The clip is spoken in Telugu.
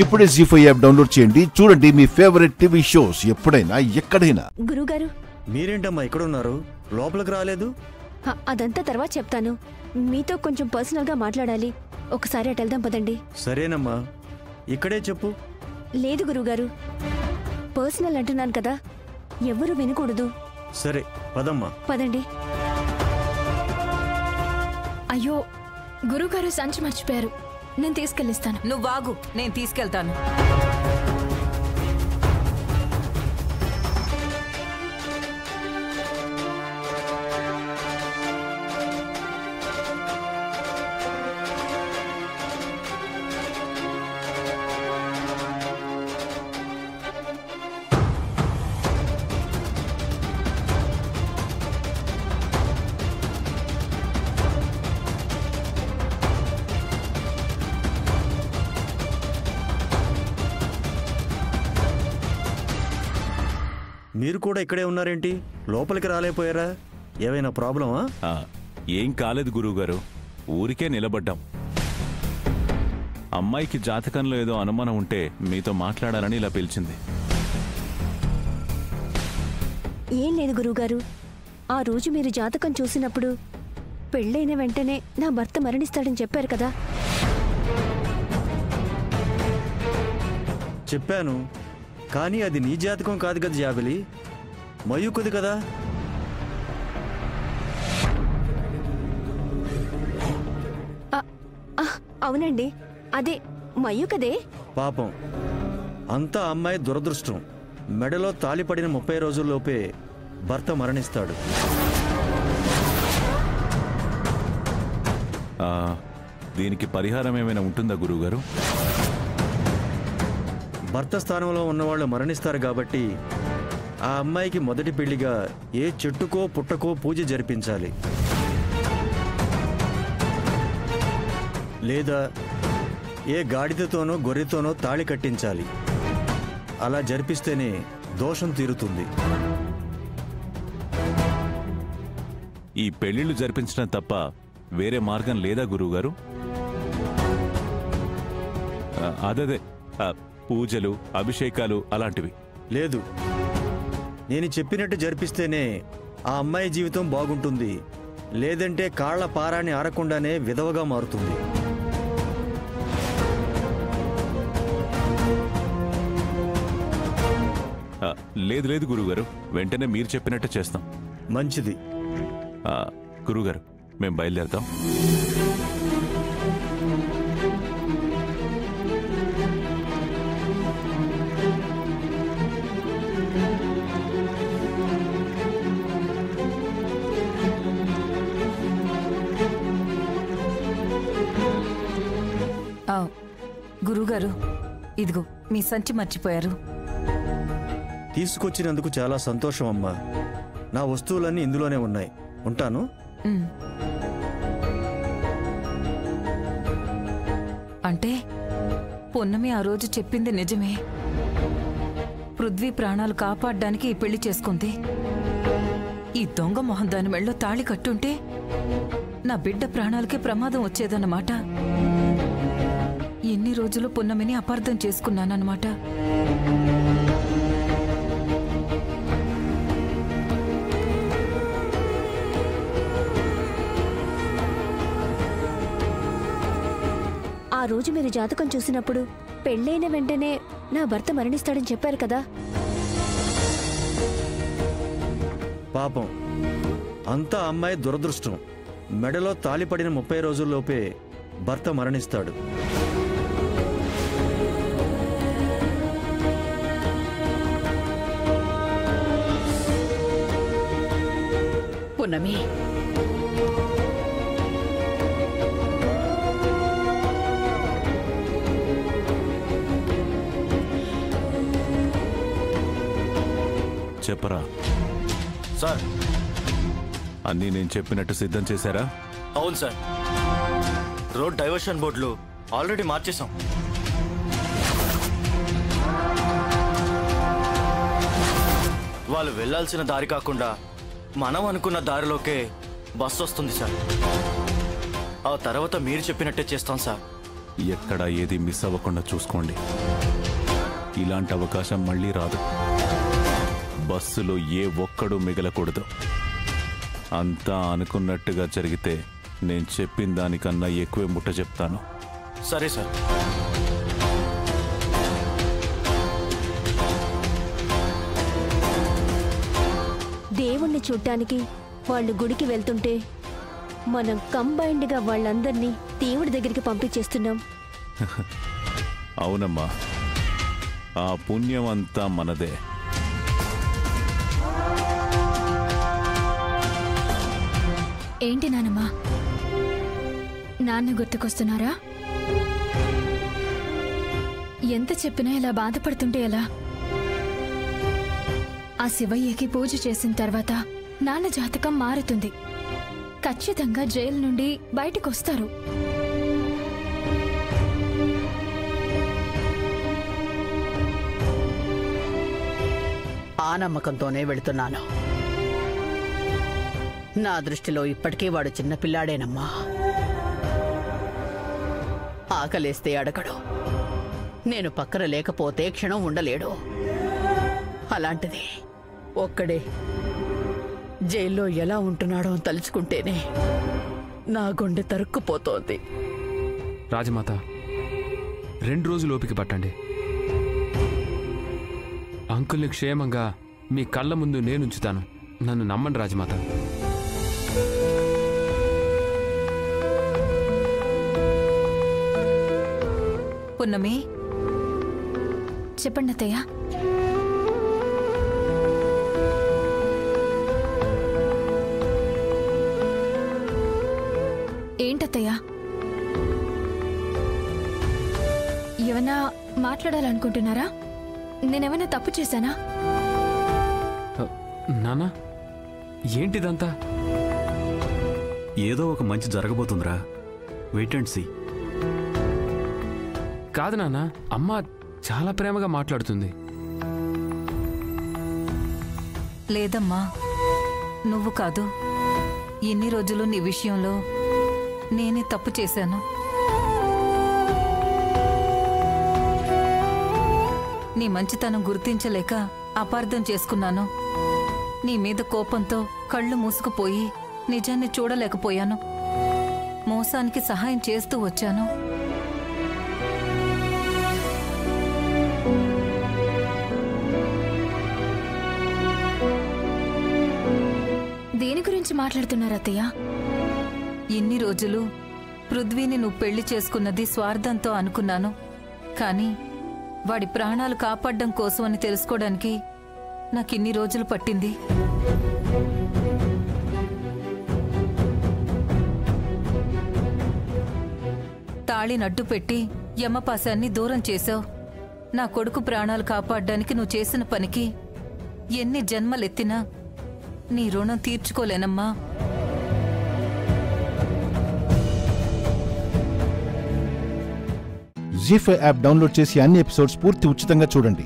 ఇప్పుడే జీ5 యాప్ డౌన్లోడ్ చేయండి. చూడండి మీ ఫేవరెట్ టీవీ షోస్ ఎప్పుడైనా ఎక్కడైనా. గురుగారు, మీరేంటమ్మా ఇక్కడ ఉన్నారు? లోపలికి రాలేదు? అదంతా తర్వాత చెప్తాను. మీతో కొంచెం పర్సనల్ గా మాట్లాడాలి. ఒకసారి అటు వెళ్దాం పదండి. సరేనమ్మా, ఇక్కడే చెప్పు. లేదు గురుగారు, పర్సనల్ అంటున్నాను కదా, ఎవరు వినకూడదు. సరే పదమ్మా. పదండి. అయ్యో గురుగారు సంచి మర్చిపోయారు, నేను తీసుకెళ్ళిస్తాను. నువ్వు ఆగు, నేను తీసుకెళ్తాను. మీరు కూడా ఇక్కడే ఉన్నారేంటి? లోపలికి రాలేపోయారా? ఏమైనా ప్రాబ్లమా? ఏం కాలేదు గురువుగారు, ఊరికే నిలబడ్డాం. అమ్మాయికి జాతకంలో ఏదో అనుమానం ఉంటే మీతో మాట్లాడాలని ఇలా పిలిచింది. ఏం లేదు గురువుగారు, ఆ రోజు మీరు జాతకం చూసినప్పుడు పెళ్ళైన వెంటనే నా భర్త మరణిస్తాడని చెప్పారు కదా. చెప్పాను, కానీ అది నీ జాతకం కాదు కదా జాబిలి, మయూకుది కదా. అవునండి, అదే మయూకదే. పాపం, అంతా అమ్మాయి దురదృష్టం. మెడలో తాళిపడిన 30 రోజుల్లోపే భర్త మరణిస్తాడు. దీనికి పరిహారం ఏమైనా ఉంటుందా గురువుగారు? భర్త స్థానంలో ఉన్నవాళ్ళు మరణిస్తారు కాబట్టి ఆ అమ్మాయికి మొదటి పెళ్లిగా ఏ చెట్టుకో పుట్టకో పూజ జరిపించాలి, లేదా ఏ గాడిదతోనో గొర్రెతోనో తాళి కట్టించాలి. అలా జరిపిస్తేనే దోషం తీరుతుంది. ఈ పెళ్లిళ్లు జరిపించడం తప్ప వేరే మార్గం లేదా గురువుగారు? అదే పూజలు, అభిషేకాలు అలాంటివి లేదు. నేను చెప్పినట్టు జరిపిస్తేనే ఆ అమ్మాయి జీవితం బాగుంటుంది, లేదంటే కాళ్ల పారాన్ని ఆరకుండానే విధవగా మారుతుంది. లేదు లేదు గురువుగారు, వెంటనే మీరు చెప్పినట్టు చేస్తాం. మంచిది. గురువుగారు, మేము బయలుదేరుతాం. గురుగారు, ఇదిగో మీ సంచి మర్చిపోయారు. తీసుకొచ్చినందుకు చాలా సంతోషం అమ్మా. నా వస్తువులన్నీ ఇందులోనే ఉన్నాయి. ఉంటాను. అంటే పొన్నమి ఆ రోజు చెప్పింది నిజమే. పృథ్వీ ప్రాణాలు కాపాడడానికి ఈ పెళ్లి చేసుకుంది. ఈ దొంగ మొహం దాని మెళ్ళో తాళి కట్టుంటే నా బిడ్డ ప్రాణాలకే ప్రమాదం వచ్చేదన్నమాట. ఎన్ని రోజులు పున్నమిని అపార్థం చేసుకున్నానన్నమాట. ఆ రోజు మీరు జాతకం చూసినప్పుడు పెళ్ళైన వెంటనే నా భర్త మరణిస్తాడని చెప్పారు కదా. పాపం, అంతా అమ్మాయి దురదృష్టం. మెడలో తాళిపడిన 30 రోజుల్లోపే భర్త మరణిస్తాడు. పున్నమి, చెప్పరా సార్. అన్నీ నేను చెప్పినట్టు సిద్ధం చేశారా? అవును సార్, రోడ్ డైవర్షన్ బోర్డులు ఆల్రెడీ మార్చేశాం. వాళ్ళు వెళ్లాల్సిన దారి కాకుండా మనం అనుకున్న దారిలోకే బస్సు వస్తుంది సార్. ఆ తర్వాత మీరు చెప్పినట్టే చేస్తాం సార్. ఎక్కడ ఏది మిస్ అవ్వకుండా చూసుకోండి. ఇలాంటి అవకాశం మళ్ళీ రాదు. బస్సులో ఏ ఒక్కడూ మిగలకూడదు. అంతా అనుకున్నట్టుగా జరిగితే నేను చెప్పిన దానికన్నా ఎక్కువే ముట్ట చెప్తాను. సరే సార్. దేవుణ్ణి చూడ్డానికి వాళ్ళు గుడికి వెళ్తుంటే మనం కంబైన్డ్గా వాళ్ళందరినీ దేవుడి దగ్గరికి పంపించేస్తున్నాం. అవునమ్మా, ఆ పుణ్యం అంతా మనదే. ఏంటి నానమ్మా, నాన్న గుర్తుకొస్తున్నారా? ఎంత చెప్పినా ఇలా బాధపడుతుంటే ఎలా? ఆ శివయ్యకి పూజ చేసిన తర్వాత నాన్న జాతకం మారుతుంది. ఖచ్చితంగా జైలు నుండి బయటకొస్తారు. ఆ నమ్మకంతోనే వెళుతున్నాను. నా దృష్టిలో ఇప్పటికీ వాడు చిన్నపిల్లాడేనమ్మా. ఆకలేస్తే అడగడు, నేను పక్కన లేకపోతే క్షణం ఉండలేడు. అలాంటిది ఒక్కడే జైల్లో ఎలా ఉంటున్నాడో తలుచుకుంటేనే నా గుండె తరుక్కుపోతోంది. రాజమాత, 2 రోజులు ఓపిక పట్టండి. అంకుల్ని క్షేమంగా మీ కళ్ళ ముందు నేనుంచుతాను. నన్ను నమ్మండి రాజమాత. పున్నమి, చెప్పండి అత్తయ్య. ఏంటత్తయ్య, ఏమన్నా మాట్లాడాలనుకుంటున్నారా? నేనేమైనా తప్పు చేశానా? నానా, ఏంటిదంతా? ఏదో ఒక మంచి జరగబోతుందిరా, వెయిట్ అండ్ సీ. కాదు నాన్న, అమ్మ చాలా ప్రేమగా మాట్లాడుతుంది. లేదమ్మా, నువ్వు కాదు. ఎన్ని రోజులు నీ విషయంలో నేనే తప్పు చేశాను. నీ మంచితనం గుర్తించలేక అపార్థం చేసుకున్నాను. నీ మీద కోపంతో కళ్ళు మూసుకుపోయి నిజాన్ని చూడలేకపోయాను. మోసానికి సహాయం చేస్తూ వచ్చాను. దేని గురించి మాట్లాడుతున్నారు అత్తయ్య? ఇన్ని రోజులు పృథ్వీని నువ్వు పెళ్లి చేసుకున్నది స్వార్థంతో అనుకున్నాను. కానీ వాడి ప్రాణాలు కాపాడడం కోసం అని తెలుసుకోవడానికి నాకిన్ని రోజులు పట్టింది. తాళిని అడ్డు పెట్టి యమపాశాన్ని దూరం చేశావు. నా కొడుకు ప్రాణాలు కాపాడడానికి నువ్వు చేసిన పనికి ఎన్ని జన్మలెత్తినా నీ రుణం తీర్చుకోలేనమ్మా. జీ5 యాప్ డౌన్లోడ్ చేసి అన్ని ఎపిసోడ్స్ పూర్తి ఉచితంగా చూడండి.